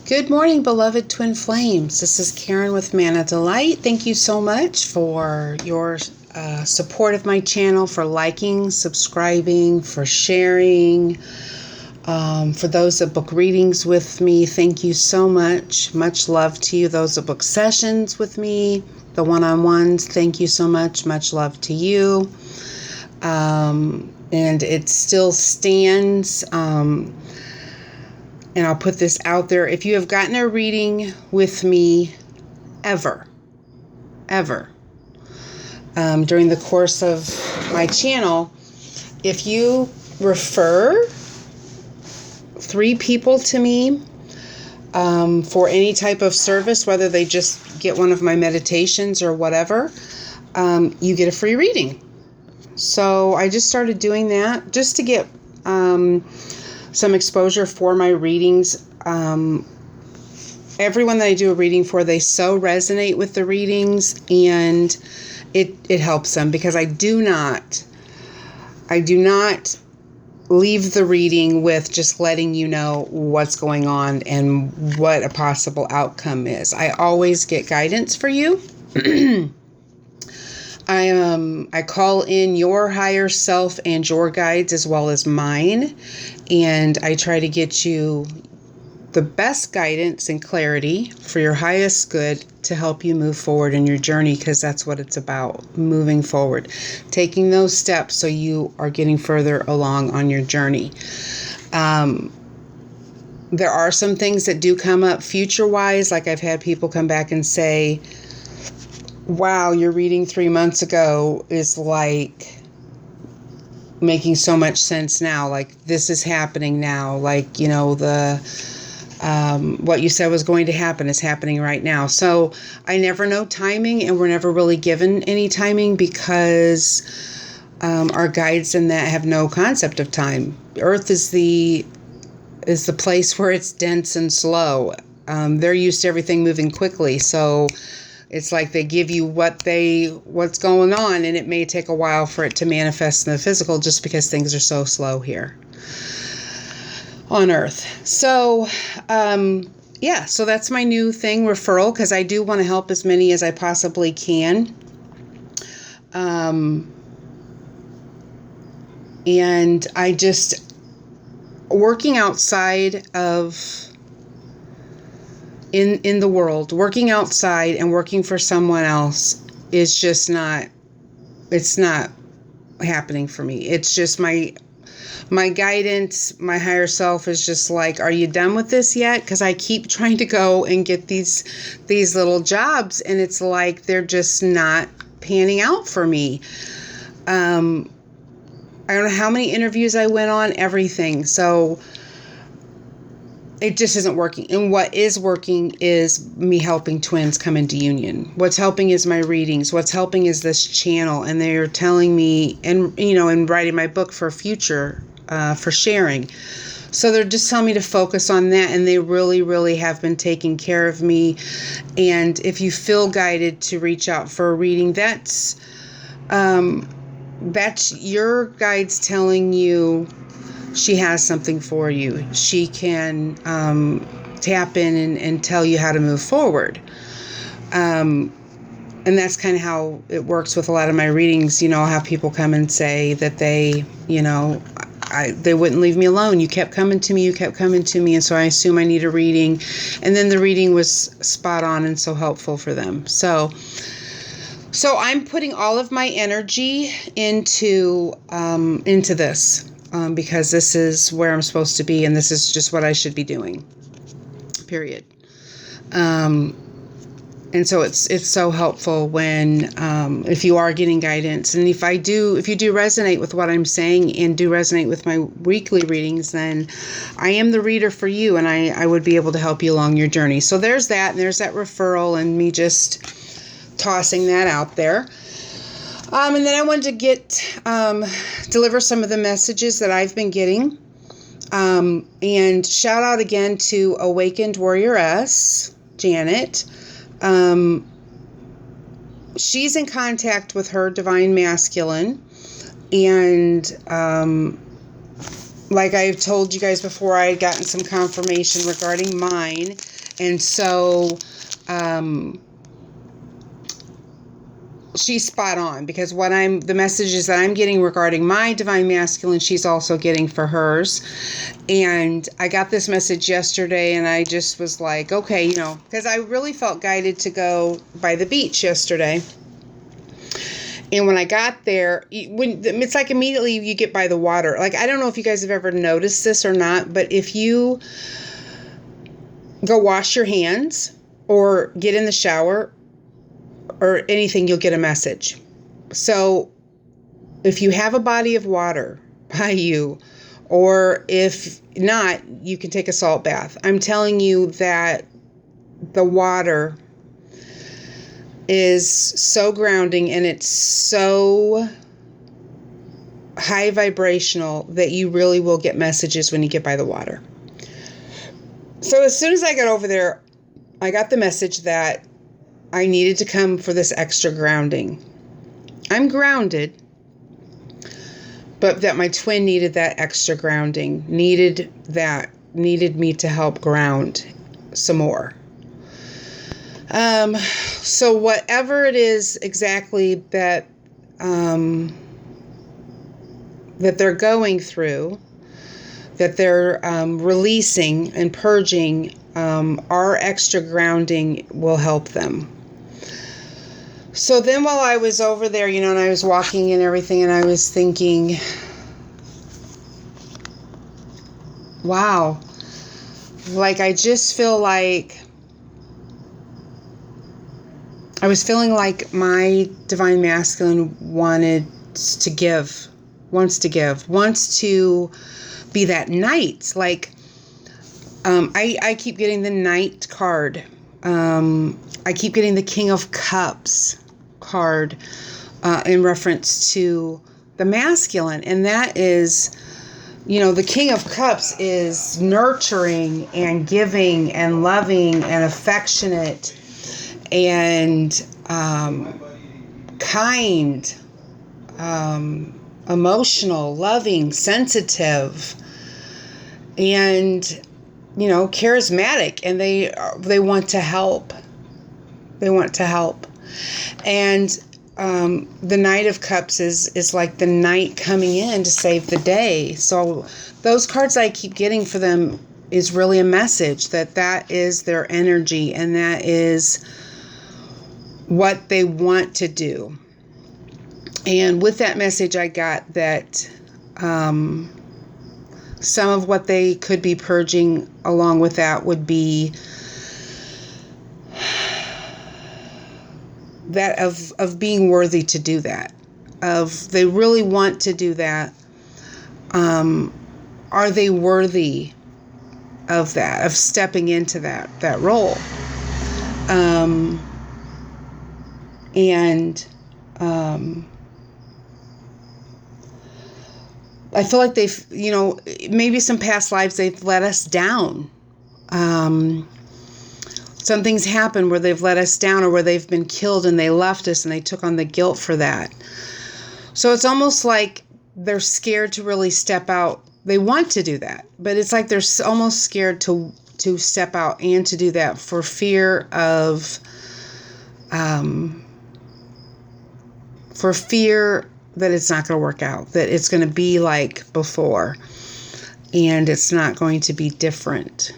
Good morning, beloved twin flames. This is Karen with Mannadelight. Thank you so much for your support of my channel, for liking, subscribing, for sharing. For those that book readings with me, thank you so much. Much love to you. Those that book sessions with me, the one-on-ones, thank you so much. Much love to you. And it still stands. And I'll put this out there. If you have gotten a reading with me ever, during the course of my channel, if you refer 3 people to me for any type of service, whether they just get one of my meditations or whatever, you get a free reading. So I just started doing that just to get some exposure for my readings. Everyone that I do a reading for, they so resonate with the readings, and it helps them, because I do not leave the reading with just letting you know what's going on and what a possible outcome is. I always get guidance for you. I call in your higher self and your guides as well as mine, and I try to get you the best guidance and clarity for your highest good to help you move forward in your journey, because that's what it's about, moving forward, taking those steps so you are getting further along on your journey. There are some things that do come up future-wise, like I've had people come back and say, wow, your reading 3 months ago is like making so much sense now. Like, this is happening now. Like, you know, what you said was going to happen is happening right now. So I never know timing, and we're never really given any timing, because our guides in that have no concept of time. Earth is the place where it's dense and slow. They're used to everything moving quickly. So it's like they give you what's going on, and it may take a while for it to manifest in the physical, just because things are so slow here on Earth. So, so that's my new thing, referral, because I do want to help as many as I possibly can. And I just, working outside of in the world, working outside and working for someone else is just it's not happening for me. It's just my guidance, my higher self is just like, are you done with this yet? Because I keep trying to go and get these little jobs, and it's like they're just not panning out for me. I don't know how many interviews I went on, everything. So it just isn't working. And what is working is me helping twins come into union. What's helping is my readings. What's helping is this channel. And they're telling me, and writing my book for future, for sharing. So they're just telling me to focus on that. And they really, really have been taking care of me. And if you feel guided to reach out for a reading, that's your guides telling you she has something for you. She can tap in and tell you how to move forward. And that's kind of how it works with a lot of my readings. I'll have people come and say that they wouldn't leave me alone. You kept coming to me. And so I assume I need a reading. And then the reading was spot on and so helpful for them. So I'm putting all of my energy into this. Because this is where I'm supposed to be, and this is just what I should be doing, period. And so it's so helpful when, if you are getting guidance, and if you do resonate with what I'm saying and do resonate with my weekly readings, then I am the reader for you, and I would be able to help you along your journey. So there's that, and there's that referral, and me just tossing that out there. And then I wanted to deliver some of the messages that I've been getting. And shout out again to Awakened Warrioress, Janet. She's in contact with her divine masculine. And like I've told you guys before, I had gotten some confirmation regarding mine. And so she's spot on, because the messages that I'm getting regarding my divine masculine, she's also getting for hers. And I got this message yesterday, and I just was like, okay, because I really felt guided to go by the beach yesterday. And when I got there, it's like immediately you get by the water. Like, I don't know if you guys have ever noticed this or not, but if you go wash your hands or get in the shower or anything, you'll get a message. So if you have a body of water by you, or if not, you can take a salt bath. I'm telling you that the water is so grounding, and it's so high vibrational that you really will get messages when you get by the water. So as soon as I got over there, I got the message that I needed to come for this extra grounding. I'm grounded, but that my twin needed that extra grounding, needed me to help ground some more. So whatever it is exactly that they're going through, that they're releasing and purging, our extra grounding will help them. So then while I was over there, and I was walking and everything, and I was thinking, wow, like I just feel like I was feeling like my divine masculine wants to be that knight. Like, I keep getting the Knight card. I keep getting the King of Cups card in reference to the masculine. And that is, the King of Cups is nurturing and giving and loving and affectionate and kind, emotional, loving, sensitive, and charismatic, and they want to help. They want to help. And the Knight of Cups is like the knight coming in to save the day. So those cards I keep getting for them is really a message that is their energy, and that is what they want to do. And with that message, I got that some of what they could be purging along with that would be that of being worthy to do that. They really want to do that. Are they worthy of that, of stepping into that role? I feel like they've, maybe some past lives they've let us down. Some things happen where they've let us down, or where they've been killed and they left us and they took on the guilt for that. So it's almost like they're scared to really step out. They want to do that, but it's like they're almost scared to step out and to do that for fear that it's not going to work out, that it's going to be like before, and it's not going to be different.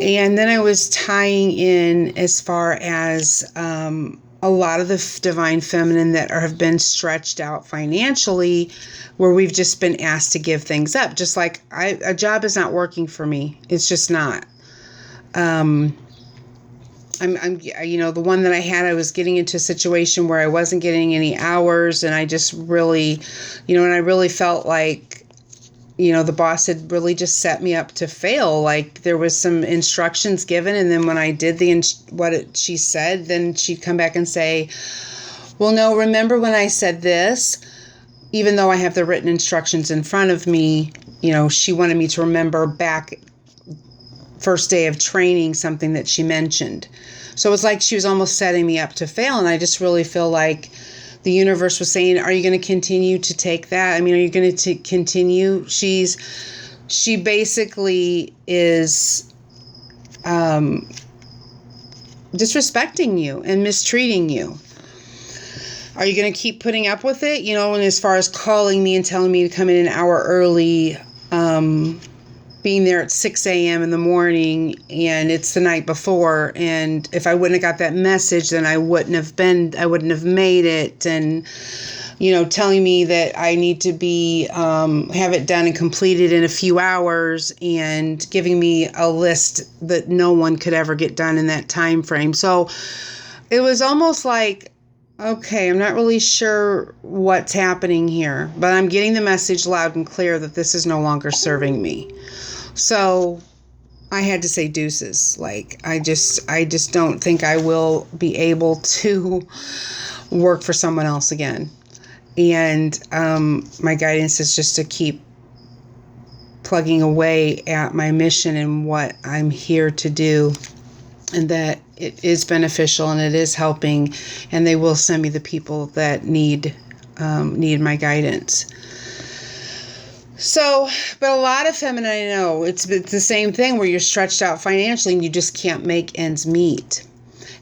And then I was tying in as far as a lot of the divine feminine that have been stretched out financially, where we've just been asked to give things up. Just like a job is not working for me. It's just not. I'm the one that I had, I was getting into a situation where I wasn't getting any hours, and I just really, and I really felt like, the boss had really just set me up to fail. Like, there was some instructions given, and then when I did she said, then she'd come back and say, well, no, remember when I said this? Even though I have the written instructions in front of me, she wanted me to remember back first day of training something that she mentioned. So it was like she was almost setting me up to fail, and I just really feel like the universe was saying, are you going to continue to take that? I mean, are you going to continue? She basically is disrespecting you and mistreating you. Are you going to keep putting up with it? And as far as calling me and telling me to come in an hour early, being there at 6 a.m. in the morning, and it's the night before, and if I wouldn't have got that message, then I wouldn't have made it, and telling me that I need to be have it done and completed in a few hours, and giving me a list that no one could ever get done in that time frame. So it was almost like, okay, I'm not really sure what's happening here, but I'm getting the message loud and clear that this is no longer serving me. So I had to say deuces. Like, I just don't think I will be able to work for someone else again. And my guidance is just to keep plugging away at my mission and what I'm here to do, and that it is beneficial and it is helping, and they will send me the people that need my guidance. So, but a lot of feminine, I know it's the same thing where you're stretched out financially and you just can't make ends meet.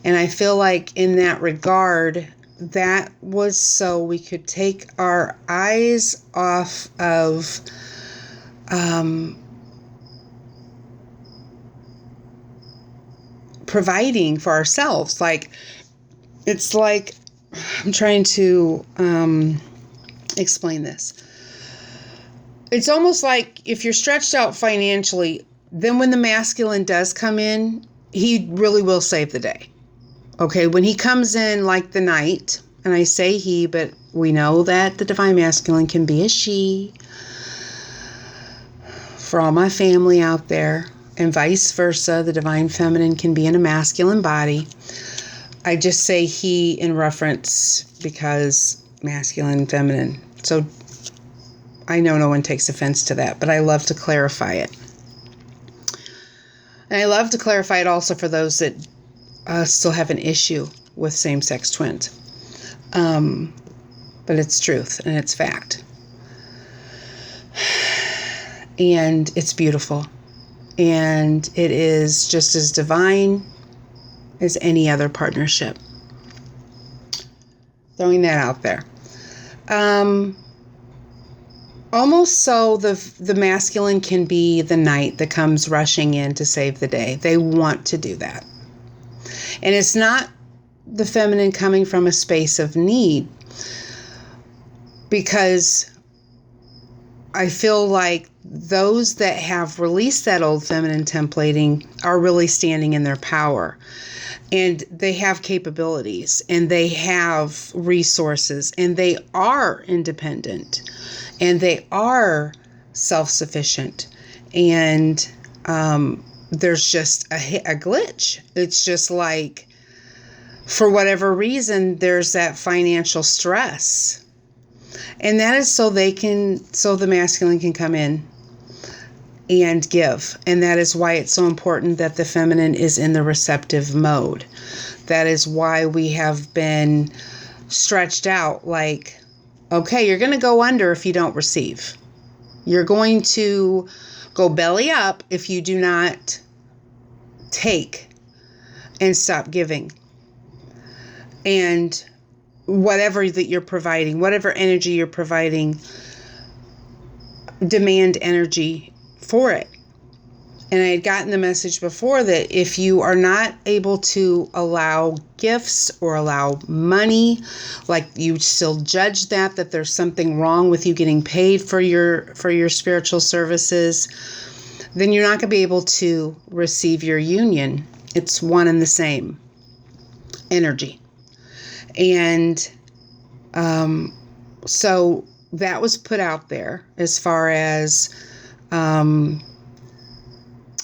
And I feel like in that regard, that was so we could take our eyes off of providing for ourselves. Like, it's like, I'm trying to explain this. It's almost like if you're stretched out financially, then when the masculine does come in, he really will save the day. Okay, when he comes in like the night, and I say he, but we know that the divine masculine can be a she, for all my family out there, and vice versa, the divine feminine can be in a masculine body. I just say he in reference because masculine and feminine. So I know no one takes offense to that, but I love to clarify it. And I love to clarify it also for those that still have an issue with same-sex twins. But it's truth and it's fact. And it's beautiful. And it is just as divine as any other partnership. Throwing that out there. Almost so the masculine can be the knight that comes rushing in to save the day. They want to do that. And it's not the feminine coming from a space of need, because I feel like those that have released that old feminine templating are really standing in their power. And they have capabilities, and they have resources, and they are independent, and they are self-sufficient. And there's just a glitch. It's just like, for whatever reason, there's that financial stress. And that is so the masculine can come in and give. And that is why it's so important that the feminine is in the receptive mode. That is why we have been stretched out like, okay, you're going to go under if you don't receive. You're going to go belly up if you do not take and stop giving. And whatever that you're providing, whatever energy you're providing, demand energy for it. And I had gotten the message before that if you are not able to allow gifts or allow money, like you still judge that there's something wrong with you getting paid for your spiritual services, then you're not going to be able to receive your union. It's one and the same energy. And so that was put out there as far as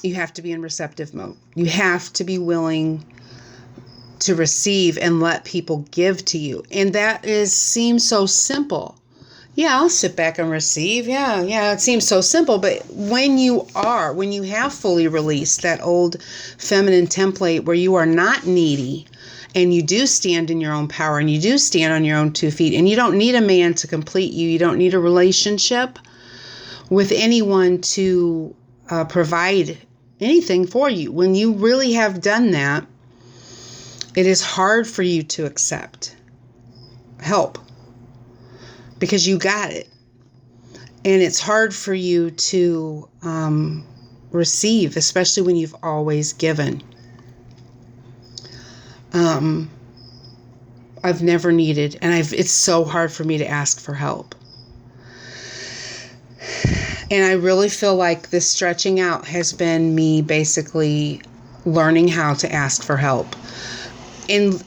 you have to be in receptive mode. You have to be willing to receive and let people give to you. And that seems so simple. Yeah, I'll sit back and receive. Yeah, it seems so simple. But when you have fully released that old feminine template where you are not needy, and you do stand in your own power, and you do stand on your own 2 feet, and you don't need a man to complete you. You don't need a relationship with anyone to provide anything for you. When you really have done that, it is hard for you to accept help because you got it. And it's hard for you to receive, especially when you've always given. I've never needed, and it's so hard for me to ask for help. And I really feel like this stretching out has been me basically learning how to ask for help. And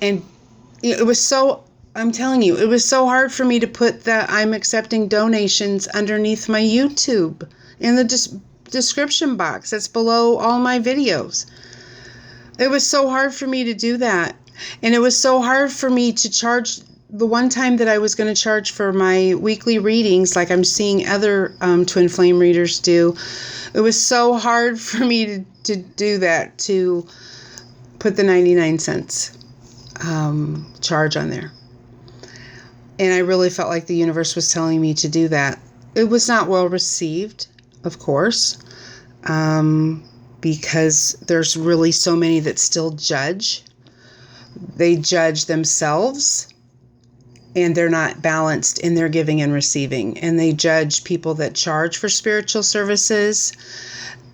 it was so, I'm telling you, it was so hard for me to put that I'm accepting donations underneath my YouTube in the description box that's below all my videos. It was so hard for me to do that. And it was so hard for me to charge the one time that I was going to charge for my weekly readings, like I'm seeing other twin flame readers do. It was so hard for me to do that, to put the 99 cents charge on there. And I really felt like the universe was telling me to do that. It was not well received, of course, because there's really so many that still judge. They judge themselves, and they're not balanced in their giving and receiving. And they judge people that charge for spiritual services,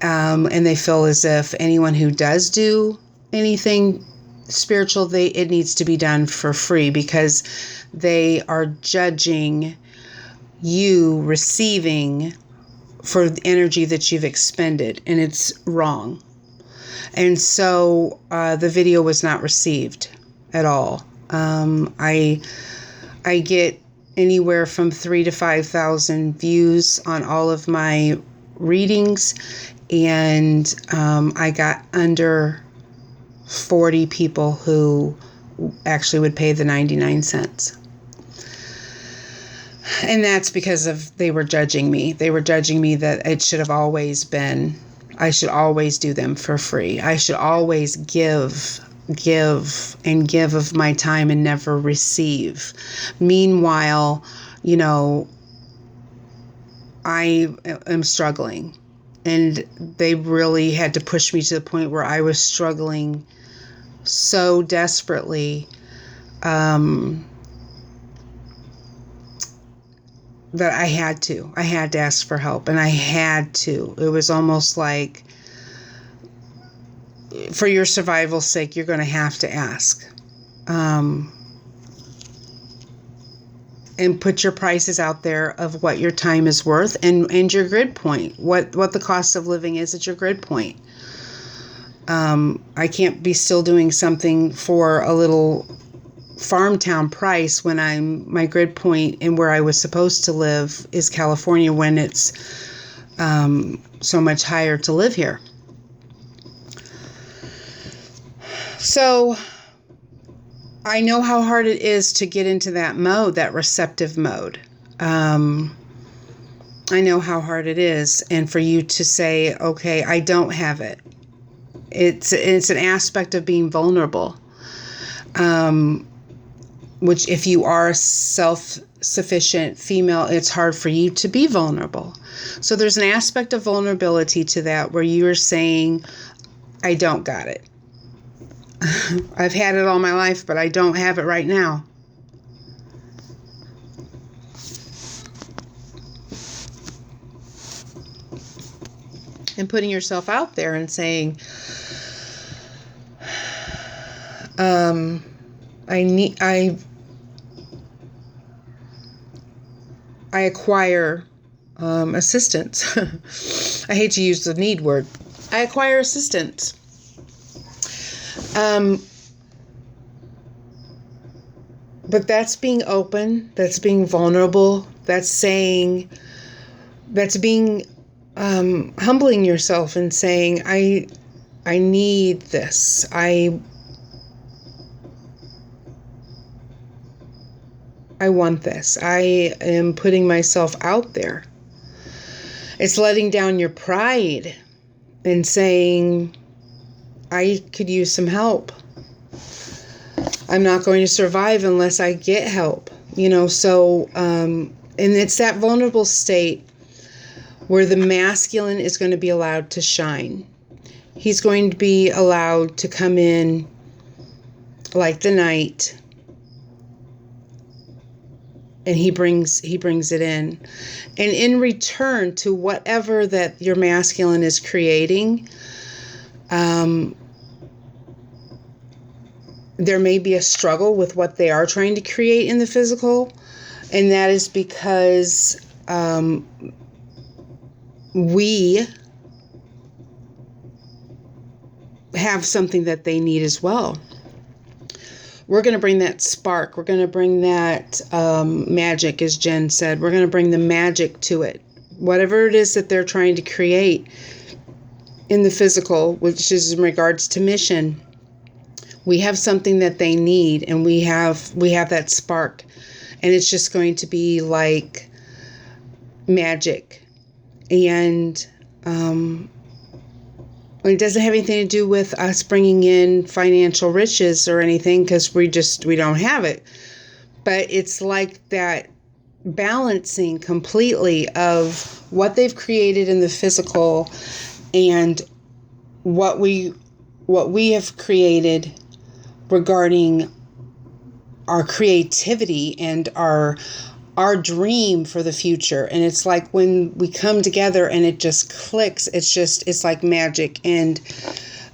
and they feel as if anyone who does do anything spiritual, it needs to be done for free, because they are judging you receiving for the energy that you've expended, and it's wrong. And so the video was not received at all. I get anywhere from 3,000 to 5,000 views on all of my readings, and I got under 40 people who actually would pay the 99 cents. And that's because they were judging me. They were judging me that it should have always been, I should always do them for free. I should always give of my time and never receive. Meanwhile, I am struggling. And they really had to push me to the point where I was struggling so desperately that I had to ask for help, and I had to. It was almost like, for your survival's sake, you're going to have to ask. And put your prices out there of what your time is worth, and your grid point, what the cost of living is at your grid point. I can't be still doing something for a little farm town price when my grid point and where I was supposed to live is California, when it's so much higher to live here. So I know how hard it is to get into that mode, that receptive mode. I know how hard it is. And for you to say, okay, I don't have it. It's an aspect of being vulnerable. Which, if you are a self-sufficient female, it's hard for you to be vulnerable. So there's an aspect of vulnerability to that where you are saying, I don't got it. I've had it all my life, but I don't have it right now. And putting yourself out there and saying, I acquire assistance. I hate to use the need word. I acquire assistance. But that's being open. That's being vulnerable. That's being humbling yourself and saying, I need this. I want this. I am putting myself out there. It's letting down your pride and saying, I could use some help. I'm not going to survive unless I get help. So, and it's that vulnerable state where the masculine is going to be allowed to shine. He's going to be allowed to come in like the night, and he brings it in. And in return to whatever that your masculine is creating, there may be a struggle with what they are trying to create in the physical, and that is because we have something that they need as well. We're going to bring that spark. We're going to bring that magic, as Jen said. We're going to bring the magic to it. Whatever it is that they're trying to create in the physical, which is in regards to mission, we have something that they need, and we have that spark. And it's just going to be like magic. And it doesn't have anything to do with us bringing in financial riches or anything, because we don't have it. But it's like that balancing completely of what they've created in the physical and what we have created regarding our creativity and our dream for the future. And it's like when we come together and it just clicks, it's like magic, and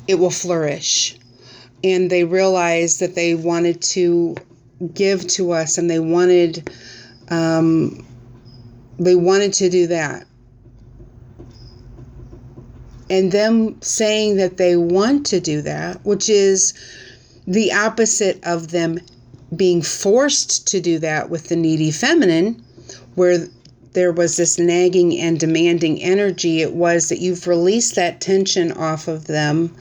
it will flourish. And they realized that they wanted to give to us, and they wanted to do that. And them saying that they want to do that, which is the opposite of them being forced to do that with the needy feminine, where there was this nagging and demanding energy. It was that you've released that tension off of them,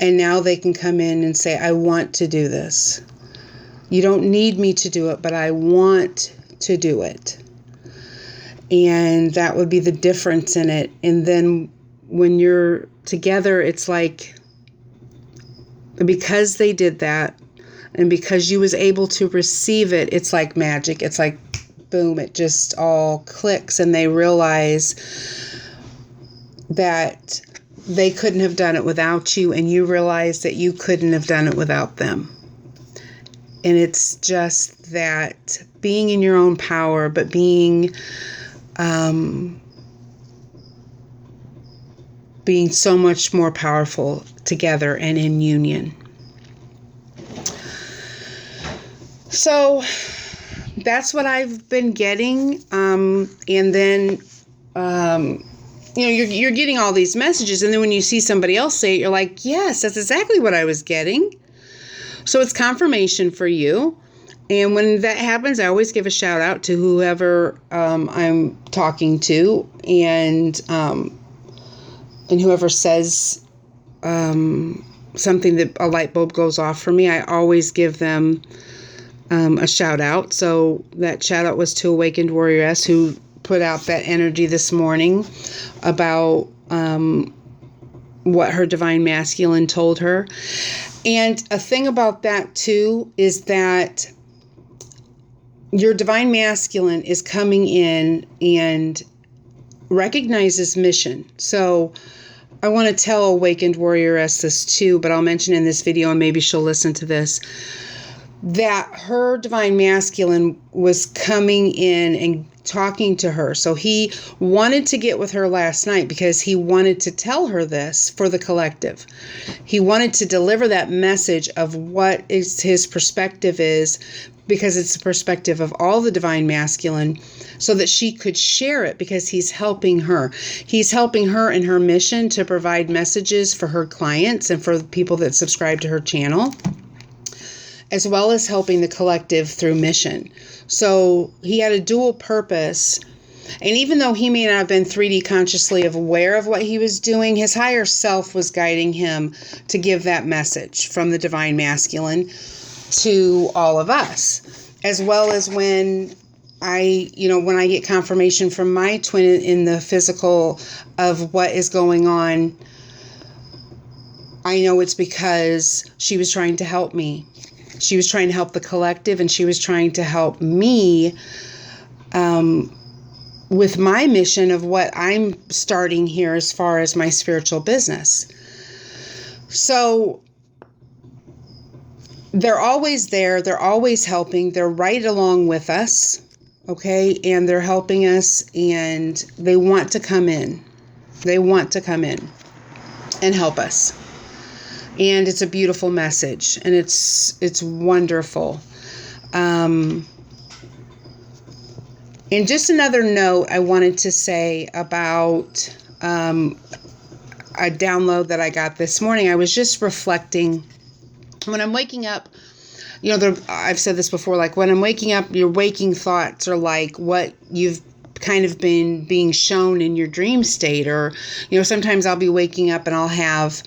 and now they can come in and say, I want to do this. You don't need me to do it, but I want to do it. And that would be the difference in it. And then when you're together, it's like, because they did that, and because you was able to receive it, it's like magic. It's like, boom, it just all clicks, and they realize that they couldn't have done it without you, and you realize that you couldn't have done it without them. And it's just that being in your own power, but being so much more powerful together and in union. So that's what I've been getting. And then, you're getting all these messages. And then when you see somebody else say it, you're like, yes, that's exactly what I was getting. So it's confirmation for you. And when that happens, I always give a shout out to whoever I'm talking to, and whoever says something that a light bulb goes off for me, I always give them a shout out. So that shout out was to Awakened Warrioress, who put out that energy this morning about what her divine masculine told her. And a thing about that too is that your divine masculine is coming in and recognizes mission. So I want to tell Awakened Warrioress this too, but I'll mention in this video, and maybe she'll listen to this, that her divine masculine was coming in and talking to her. So he wanted to get with her last night because he wanted to tell her this for the collective. He wanted to deliver that message of what is his perspective is, because it's the perspective of all the divine masculine, so that she could share it, because he's helping her. He's helping her in her mission to provide messages for her clients and for the people that subscribe to her channel, as well as helping the collective through mission. So he had a dual purpose. And even though he may not have been 3D consciously aware of what he was doing, his higher self was guiding him to give that message from the divine masculine to all of us. As well as when I get confirmation from my twin in the physical of what is going on, I know it's because she was trying to help me. She was trying to help the collective, and she was trying to help me with my mission of what I'm starting here as far as my spiritual business. So they're always there. They're always helping. They're right along with us. Okay. And they're helping us, and they want to come in. They want to come in and help us. And it's a beautiful message, and it's wonderful. And just another note I wanted to say about a download that I got this morning. I was just reflecting when I'm waking up. You know, I've said this before, like when I'm waking up, your waking thoughts are like what you've kind of been being shown in your dream state. Or, you know, sometimes I'll be waking up and I'll have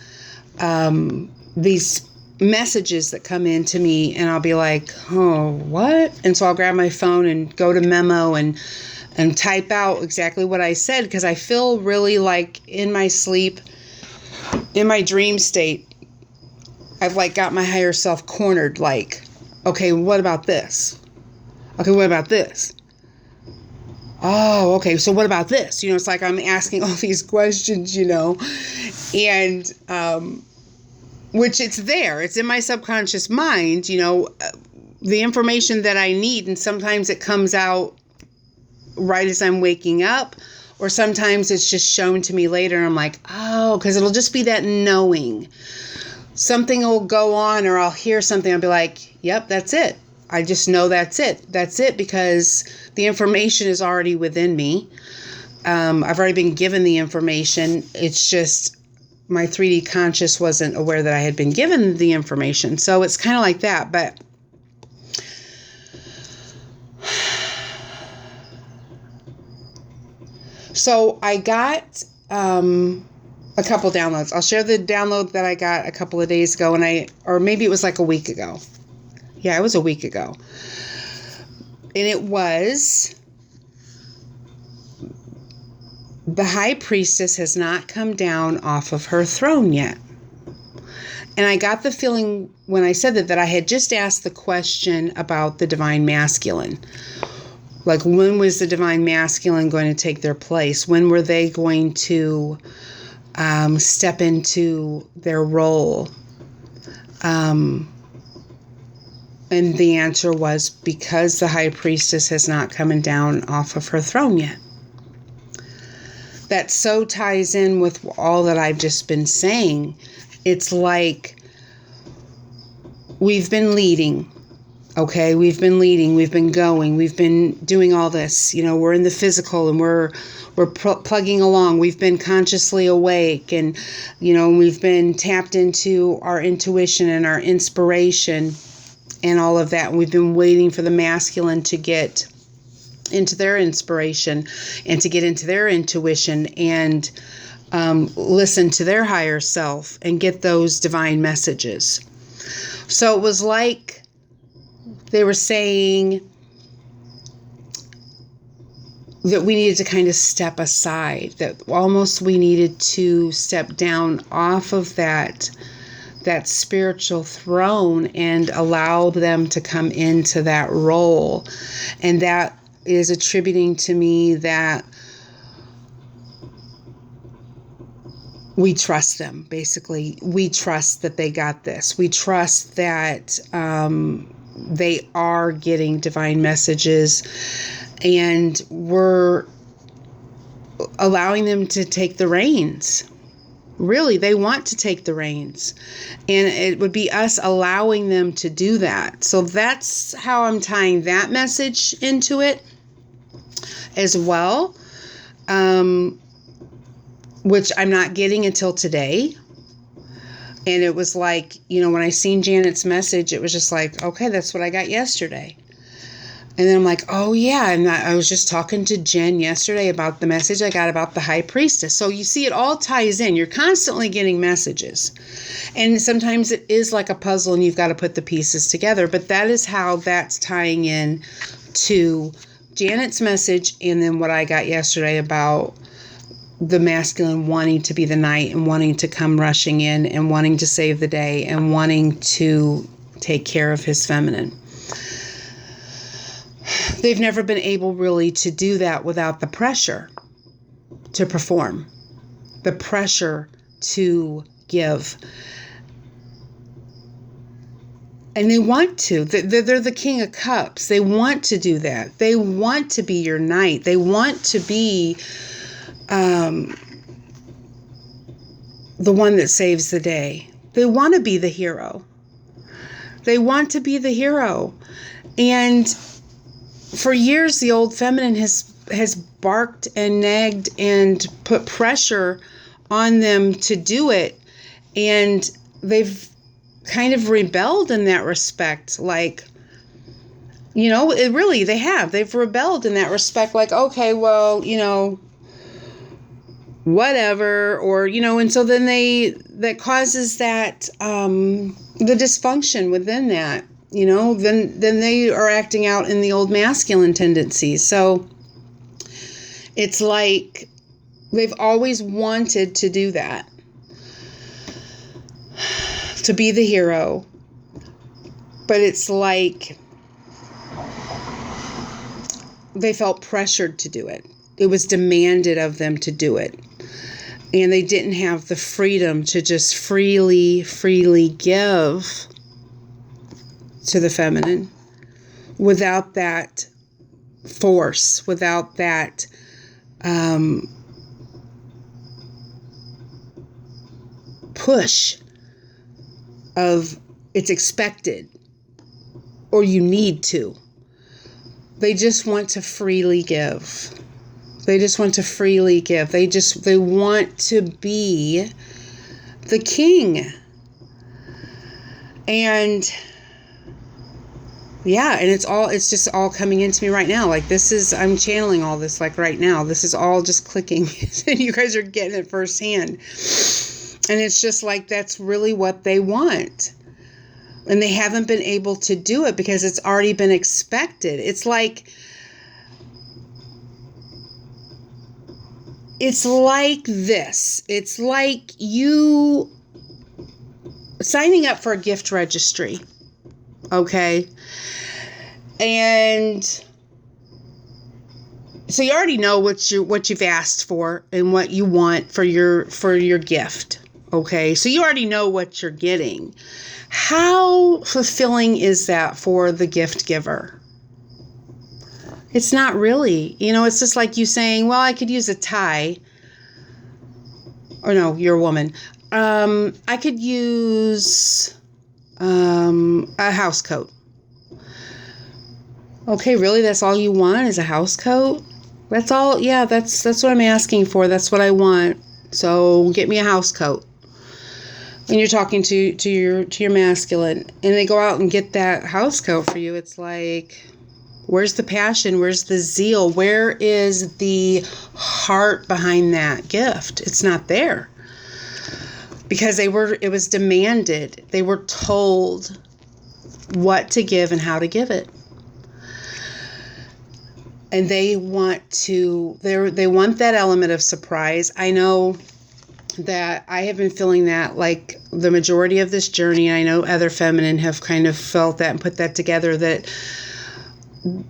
these messages that come in to me, and I'll be like, oh, what? And so I'll grab my phone and go to memo and type out exactly what I said, because I feel really like in my sleep, in my dream state, I've like got my higher self cornered, like, okay, what about this? Okay, what about this? Oh, okay, so what about this? You know, it's like I'm asking all these questions, you know, and which it's there. It's in my subconscious mind, you know, the information that I need, and sometimes it comes out right as I'm waking up, or sometimes it's just shown to me later, and I'm like, oh, because it'll just be that knowing. Something will go on, or I'll hear something, I'll be like, yep, that's it. I just know that's it. That's it, because the information is already within me. I've already been given the information. It's just my 3D conscious wasn't aware that I had been given the information. So it's kind of like that. But so I got a couple downloads. I'll share the download that I got a couple of days ago, or maybe it was like a week ago. Yeah, it was a week ago. And it was, the high priestess has not come down off of her throne yet. And I got the feeling when I said that I had just asked the question about the divine masculine. Like, when was the divine masculine going to take their place? When were they going to step into their role? And the answer was because the high priestess has not come down off of her throne yet. That so ties in with all that I've just been saying. It's like we've been leading, okay? We've been leading, we've been going, we've been doing all this. You know, we're in the physical, and we're plugging along. We've been consciously awake, and, you know, we've been tapped into our intuition and our inspiration and all of that. And we've been waiting for the masculine to get into their inspiration and to get into their intuition and listen to their higher self and get those divine messages. So it was like they were saying that we needed to kind of step aside, that almost we needed to step down off of that spiritual throne and allow them to come into that role. And that is attributing to me that we trust them. Basically, we trust that they got this. We trust that they are getting divine messages, and we're allowing them to take the reins. Really, they want to take the reins, and it would be us allowing them to do that. So that's how I'm tying that message into it as well, which I'm not getting until today. And it was like, you know, when I seen Janet's message, it was just like, okay, that's what I got yesterday. And then I'm like, oh yeah, and I was just talking to Jen yesterday about the message I got about the high priestess. So you see, it all ties in. You're constantly getting messages. And sometimes it is like a puzzle, and you've got to put the pieces together. But that is how that's tying in to Janet's message, and then what I got yesterday about the masculine wanting to be the knight and wanting to come rushing in and wanting to save the day and wanting to take care of his feminine. They've never been able really to do that without the pressure to perform, the pressure to give. And they want to. They're the King of Cups. They want to do that. They want to be your knight. They want to be the one that saves the day. They want to be the hero. They want to be the hero. And for years, the old feminine has barked and nagged and put pressure on them to do it. And they've kind of rebelled in that respect. Like, you know, they've rebelled in that respect. Like, okay, well, you know, whatever, or, you know, and so then that causes that, the dysfunction within that, you know, then they are acting out in the old masculine tendencies. So it's like they've always wanted to do that, to be the hero. But it's like they felt pressured to do it. It was demanded of them to do it. And they didn't have the freedom to just freely give to the feminine without that force, without that push of it's expected or you need to. They just want to freely give. They just want to freely give. They want to be the king. And yeah, and it's just all coming into me right now. Like I'm channeling all this like right now. This is all just clicking and you guys are getting it firsthand. And it's just like, that's really what they want. And they haven't been able to do it because it's already been expected. It's like this. It's like you signing up for a gift registry. Okay. And so you already know what you've asked for and what you want for your gift. Okay. So you already know what you're getting. How fulfilling is that for the gift giver? It's not really. You know, it's just like you saying, well, I could use a tie. Or no, you're a woman. I could use a house coat. Okay, really? That's all you want is a house coat? That's all? Yeah, that's what I'm asking for. That's what I want. So get me a house coat. When you're talking to your masculine and they go out and get that house coat for you, it's like, where's the passion? Where's the zeal? Where is the heart behind that gift? It's not there. Because it was demanded. They were told what to give and how to give it. And they want that element of surprise. I know that I have been feeling that like the majority of this journey. I know other feminine have kind of felt that and put that together, that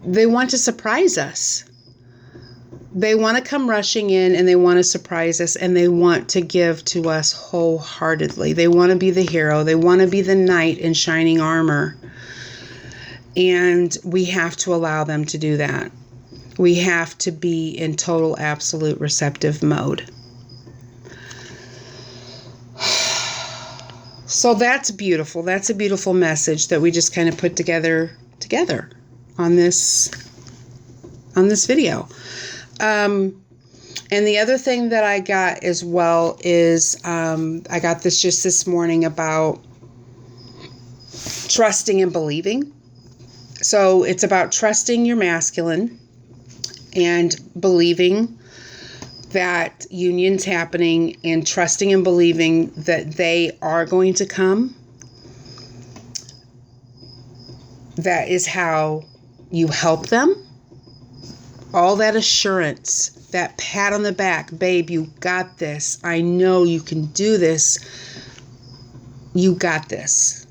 they want to surprise us. They want to come rushing in and they want to surprise us and they want to give to us wholeheartedly. They want to be the hero. They want to be the knight in shining armor. And we have to allow them to do that. We have to be in total, absolute receptive mode. So that's beautiful. That's a beautiful message that we just kind of put together on this video. And the other thing that I got as well is I got this just this morning about trusting and believing. So it's about trusting your masculine and believing that union's happening and trusting and believing that they are going to come. That is how you help them. All that assurance, that pat on the back, babe, you got this. I know you can do this. You got this.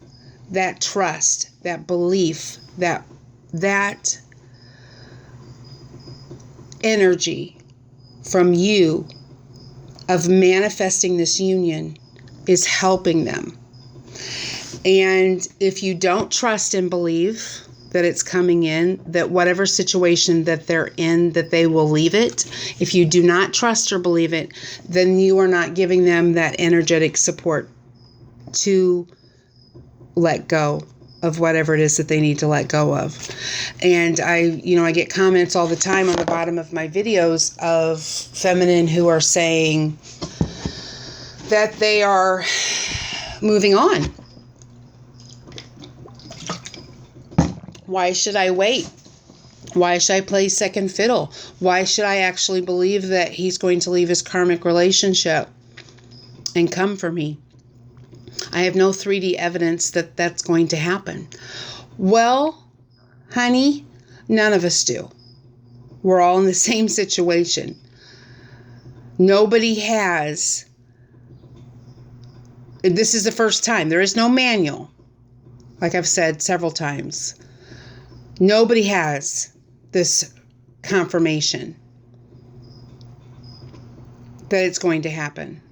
That trust, that belief, that energy from you of manifesting this union is helping them. And if you don't trust and believe that it's coming in, that whatever situation that they're in, that they will leave it. If you do not trust or believe it, then you are not giving them that energetic support to let go of whatever it is that they need to let go of. And I get comments all the time on the bottom of my videos of feminine who are saying that they are moving on. Why should I wait? Why should I play second fiddle? Why should I actually believe that he's going to leave his karmic relationship and come for me? I have no 3D evidence that that's going to happen. Well, honey, none of us do. We're all in the same situation. Nobody has. This is the first time. There is no manual, like I've said several times. Nobody has this confirmation that it's going to happen.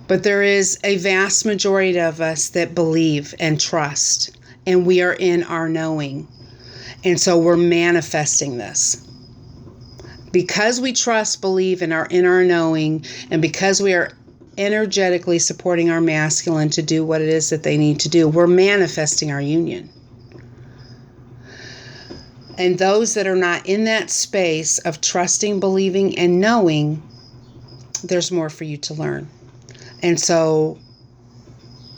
But there is a vast majority of us that believe and trust, and we are in our knowing. And so we're manifesting this. Because we trust, believe, and are in our knowing, and because we are energetically supporting our masculine to do what it is that they need to do, we're manifesting our union. And those that are not in that space of trusting, believing, and knowing, there's more for you to learn. And so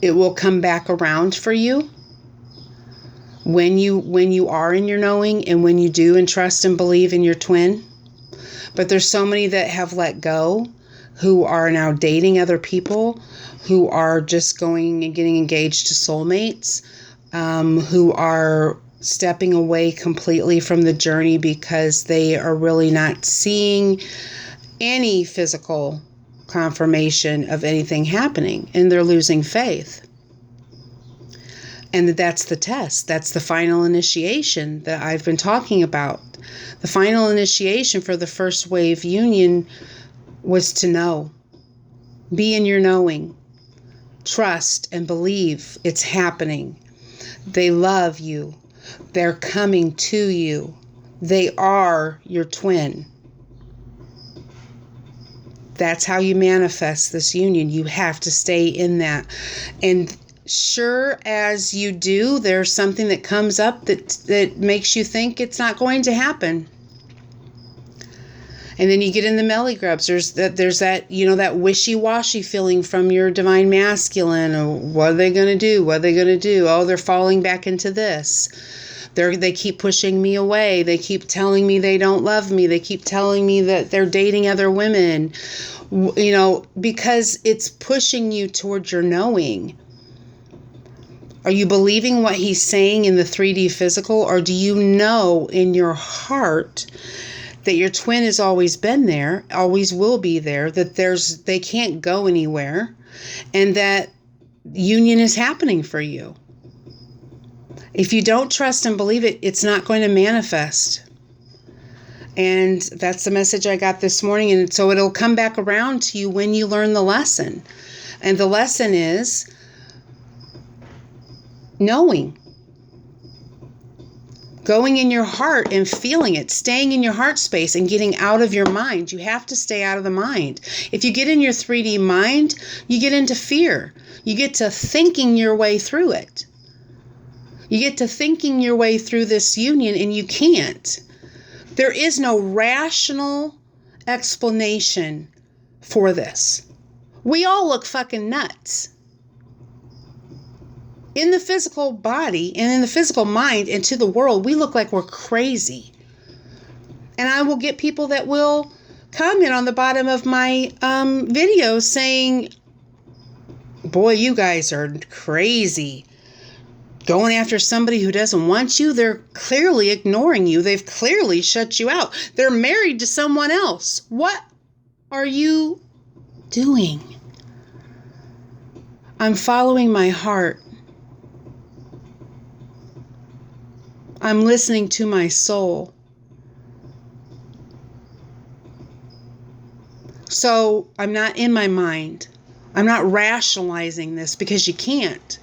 it will come back around for you when you are in your knowing and when you do and trust and believe in your twin. But there's so many that have let go, who are now dating other people, who are just going and getting engaged to soulmates, who are stepping away completely from the journey because they are really not seeing any physical confirmation of anything happening, and they're losing faith. And that's the test. That's the final initiation that I've been talking about. The final initiation for the first wave union was to know. Be in your knowing. Trust and believe it's happening. They love you. They're coming to you. They are your twin. That's how you manifest this union. You have to stay in that. And sure as you do, there's something that comes up that makes you think it's not going to happen. And then you get in the melly grubs. There's that that wishy-washy feeling from your divine masculine. Or what are they going to do? What are they going to do? Oh, they're falling back into this. They keep pushing me away. They keep telling me they don't love me. They keep telling me that they're dating other women. Because it's pushing you towards your knowing. Are you believing what he's saying in the 3D physical, or do you know in your heart that your twin has always been there, always will be there, that they can't go anywhere, and that union is happening for you? If you don't trust and believe it, it's not going to manifest. And that's the message I got this morning. And so it'll come back around to you when you learn the lesson. And the lesson is knowing. Going in your heart and feeling it, staying in your heart space and getting out of your mind. You have to stay out of the mind. If you get in your 3D mind, you get into fear. You get to thinking your way through it. You get to thinking your way through this union, and you can't. There is no rational explanation for this. We all look fucking nuts. In the physical body and in the physical mind and to the world, we look like we're crazy. And I will get people that will comment on the bottom of my videos saying, boy, you guys are crazy. Going after somebody who doesn't want you, they're clearly ignoring you. They've clearly shut you out. They're married to someone else. What are you doing? I'm following my heart. I'm listening to my soul. So I'm not in my mind. I'm not rationalizing this because you can't.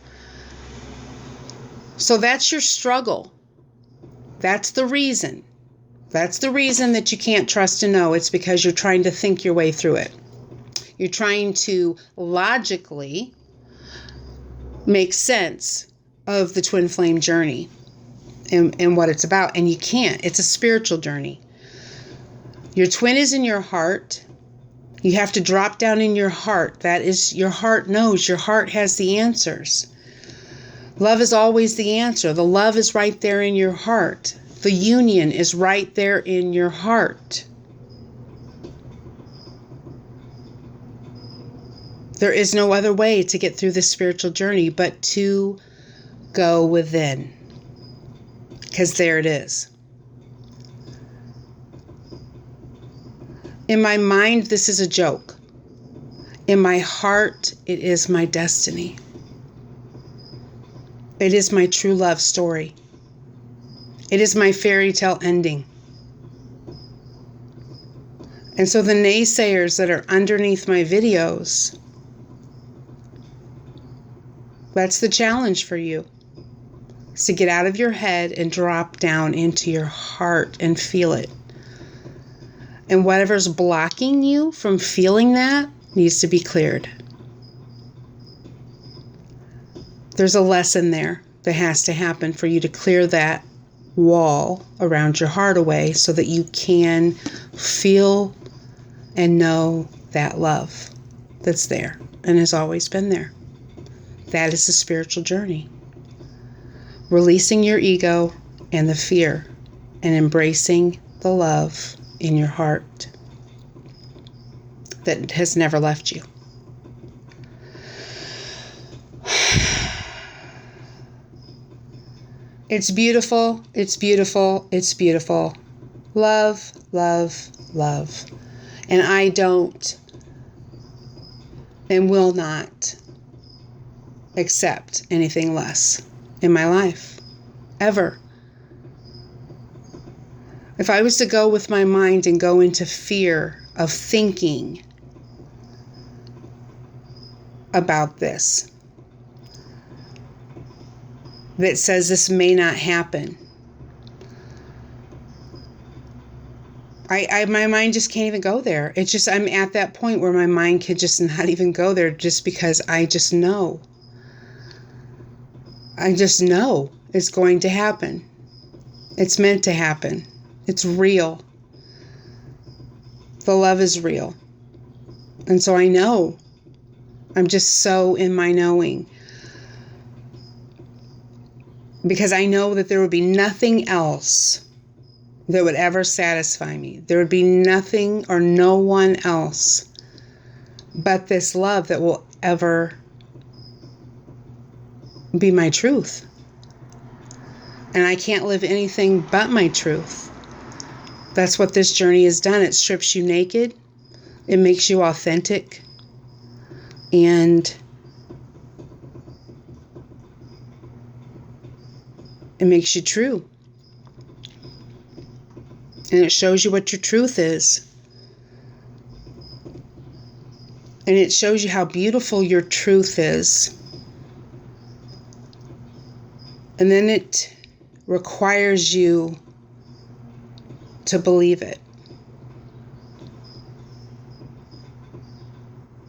So that's your struggle. That's the reason. That's the reason that you can't trust and know. It's because you're trying to think your way through it. You're trying to logically make sense of the twin flame journey and what it's about. And you can't. It's a spiritual journey. Your twin is in your heart. You have to drop down in your heart. That is, your heart knows. Your heart has the answers. Love is always the answer. The love is right there in your heart. The union is right there in your heart. There is no other way to get through this spiritual journey but to go within. Because there it is. In my mind, this is a joke. In my heart, it is my destiny. It is my true love story. It is my fairy tale ending. And so the naysayers that are underneath my videos, that's the challenge for you. Is to get out of your head and drop down into your heart and feel it. And whatever's blocking you from feeling that needs to be cleared. There's a lesson there that has to happen for you to clear that wall around your heart away so that you can feel and know that love that's there and has always been there. That is the spiritual journey. Releasing your ego and the fear and embracing the love in your heart that has never left you. It's beautiful. It's beautiful. It's beautiful. Love, love, love. And I don't and will not accept anything less in my life. Ever. If I was to go with my mind and go into fear of thinking about this, that says this may not happen, my mind just can't even go there. It's just, I'm at that point where my mind could just not even go there just because I just know. I just know it's going to happen. It's meant to happen. It's real. The love is real. And so I know. I'm just so in my knowing. Because I know that there would be nothing else that would ever satisfy me. There would be nothing or no one else but this love that will ever be my truth. And I can't live anything but my truth. That's what this journey has done. It strips you naked. It makes you authentic. And it makes you true. And it shows you what your truth is. And it shows you how beautiful your truth is. And then it requires you to believe it.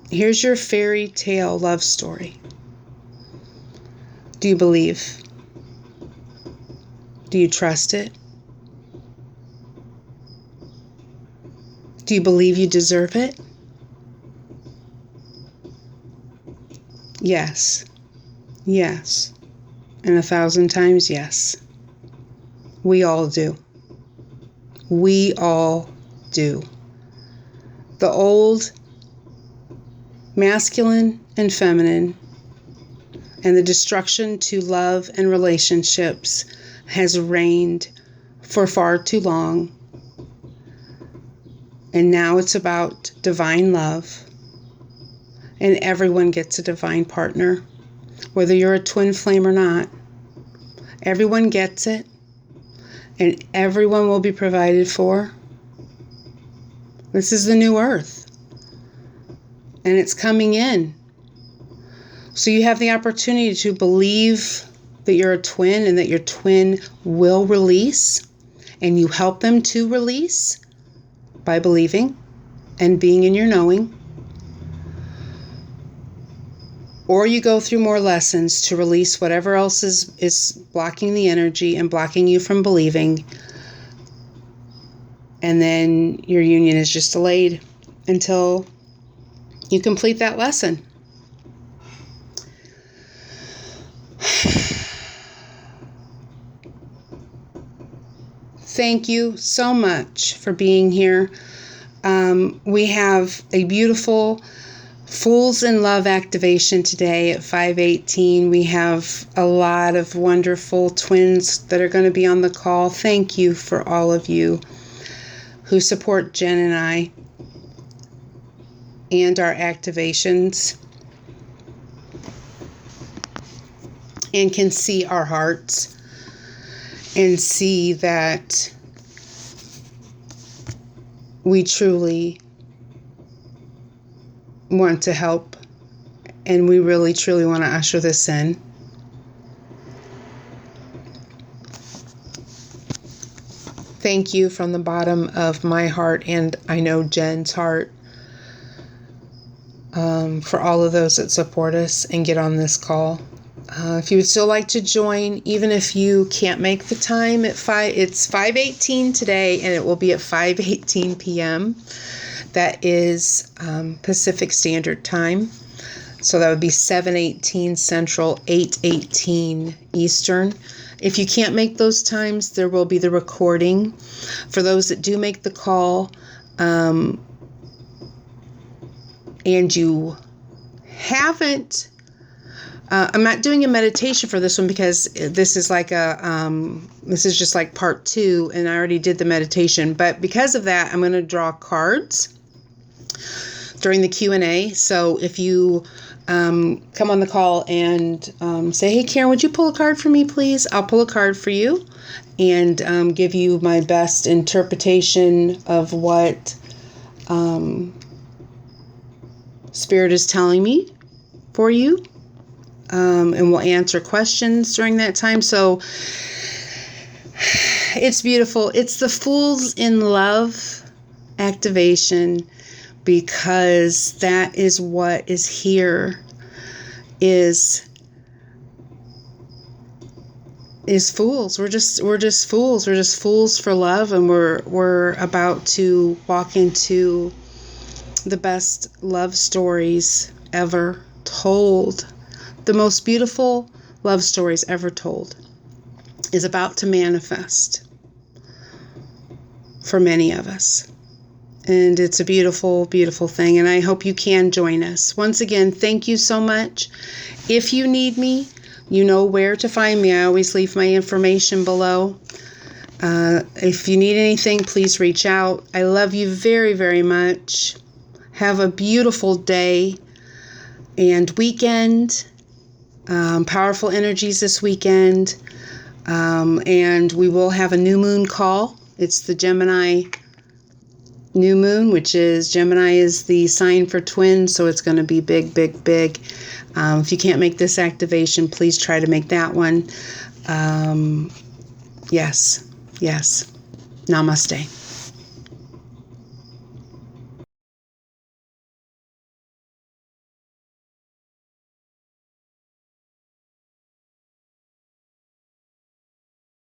Here's your fairy tale love story. Do you believe? Do you trust it? Do you believe you deserve it? Yes. Yes. And 1,000 times yes. We all do. We all do. The old masculine and feminine and the destruction to love and relationships has reigned for far too long. And now it's about divine love. And everyone gets a divine partner, whether you're a twin flame or not. Everyone gets it. And everyone will be provided for. This is the new earth. And it's coming in. So you have the opportunity to believe that you're a twin and that your twin will release, and you help them to release by believing and being in your knowing. Or you go through more lessons to release whatever else is blocking the energy and blocking you from believing. And then your union is just delayed until you complete that lesson. Thank you so much for being here. We have a beautiful Fools in Love activation today at 5:18. We have a lot of wonderful twins that are going to be on the call. Thank you for all of you who support Jen and I and our activations and can see our hearts and see that we truly want to help, and we really truly want to usher this in. Thank you from the bottom of my heart, and I know Jen's heart, for all of those that support us and get on this call. If you would still like to join, even if you can't make the time at 5, it's 5:18 today, and it will be at 5:18 p.m. That is Pacific Standard Time. So that would be 7:18 Central, 8:18 Eastern. If you can't make those times, there will be the recording. For those that do make the call, and you haven't, I'm not doing a meditation for this one because this is like this is just like part 2, and I already did the meditation. But because of that, I'm going to draw cards during the Q&A. So if you come on the call and say, hey, Karen, would you pull a card for me, please? I'll pull a card for you and give you my best interpretation of what Spirit is telling me for you. And we'll answer questions during that time. So it's beautiful. It's the Fools in Love activation, because that is what is here, is fools. We're just fools. We're just fools for love, and we're about to walk into the best love stories ever told. The most beautiful love stories ever told is about to manifest for many of us. And it's a beautiful, beautiful thing. And I hope you can join us. Once again, thank you so much. If you need me, you know where to find me. I always leave my information below. If you need anything, please reach out. I love you very, very much. Have a beautiful day and weekend. Powerful energies this weekend. And we will have a new moon call. It's the Gemini new moon, which is Gemini is the sign for twins, so it's going to be big, big, big. If you can't make this activation, please try to make that one. Yes. Namaste.